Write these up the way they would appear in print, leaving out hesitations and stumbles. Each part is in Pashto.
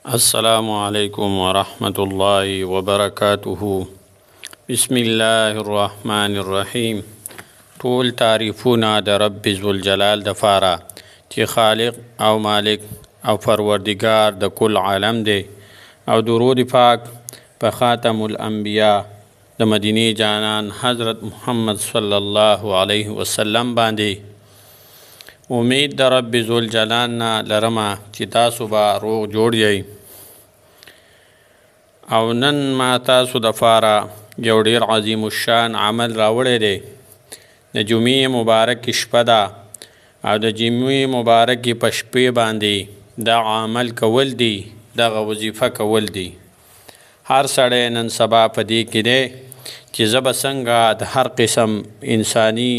السلام علیکم ورحمۃ اللہ وبرکاتہ. بسم الله الرحمن الرحیم. ټول تعریفونه د رب ذوالجلال د فاره چې خالق او مالک او پروردگار د کل عالم دی، او درود پاک په خاتم الانبیاء د مدینه جانان حضرت محمد صلی الله علیه وسلم باندې. امید د رب ذوالجلال نه لرمه چې تاسو به روغ جوړ یئ. او نن ما تاسو د فاره یو ډیر عظیم الشان عمل راوړی دی. د جمعې مبارک شپه ده او د جمعې مبارک په شپې باندې د عمل کول دي، دغه وظیفه کول دي. هر سړی نن سبا په دې کې دی چې زه به څنګه د هر قسم انساني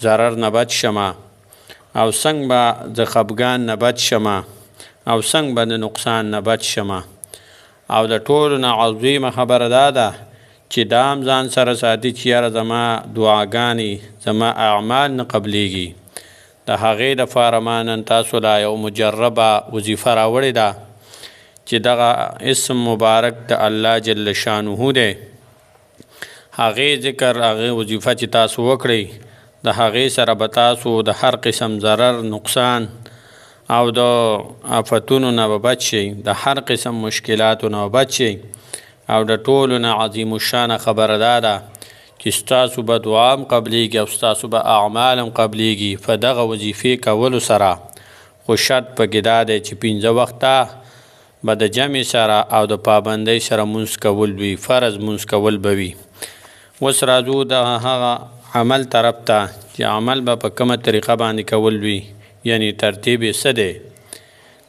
ضرر نه بچ شمه، او څنګه به د خفګان نه بچ شمه، او څنګه به د نقصان نه بچ شمه. او د ټولو نه عظیمه خبره دا ده چې دا هم ځان سره ساتي چې یاره زما دعاګانې، زما اعمال نه قبلیږي. د هغې دپاره ما نن تاسو له یو مجربه وظیفه راوړې ده چې دغه اسم مبارک د الله جل شانه دی. هغې ذکر، هغې وظیفه چې تاسو وکړئ، د هغې سره به تاسو د هر قسم ضرر، نقصان او د آفتونو نه به بچ شئ، د هر قسم مشکلاتو نه به بچ شئ. او د ټولو نه عظیم الشانه خبره دا ده چې ستاسو به دعا هم قبلیږي او ستاسو به اعمال هم قبلیږي په دغه وظیفې کولو سره. خو شرط پکې دا دی چې 5 وخته به د جمع سره او د پابندۍ سره مونځ کول وي، فرض مونځ کول به وي. اوس راځو د هغه عمل طرف ته چې عمل به په کومه طریقه باندې کول وي، یعنی ترتیب یې څه دی.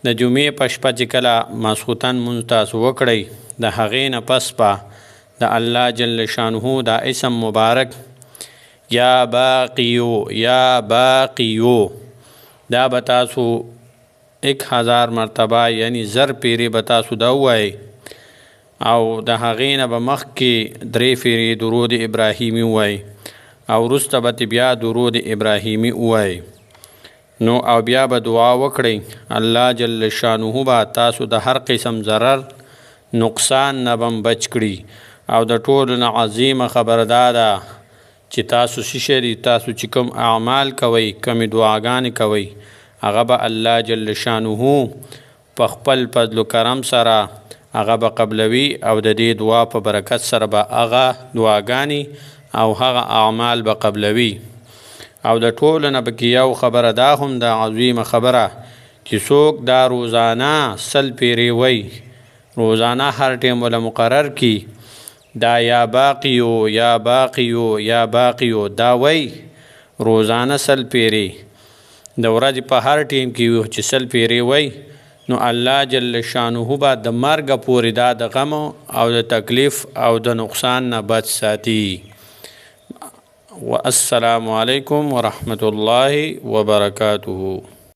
د جمعې په شپه چې کله ماسخوتن مونځ تاسو وکړئ، د هغې نه پس به د الله جل شانه دا اسم مبارک یا باقیو یا باقیو دا به تاسو 1000 مرتبه یعنی 1000 پیرې به تاسو دا ووایئ. او د هغې نه به مخکې 3 پیرې درود ابراهیمي ووایئ، او وروسته به بیا درود ابراهیمي ووایئ. نو او بیا به دعا وکړئ، الله جل شانه به تاسو د هر قسم ضرر، نقصان نه به بچ کړي. او د ټولو نه عظیمه خبره دا ده چې تاسو شری تاسو چې کوم اعمال کوئ، کومې دعاګانې کوئ، هغه به الله جل شانه په خپل فضل و کرم سره هغه به قبلوي، او د دې دعا په برکت سره به هغه دعاګانې او هغه اعمال به قبلوي. او د ټولو نه پکې یو خبره دا هم د عظیمه خبره چې څوک دا روزانه 100 پیرې وی، روزانه هر ټیم ولا مقرر کی دا یا باقیو یا باقیو یا باقیو دا وی روزانه 100 پیرې د ورځې په هر ټیم کې چې 100 پیرې وی، نو الله جل شانه به د مرګ پورې دا د غم او د تکلیف او د نقصان نه بچ ساتي. والسلام علیکم ورحمۃ اللہ وبرکاتہ.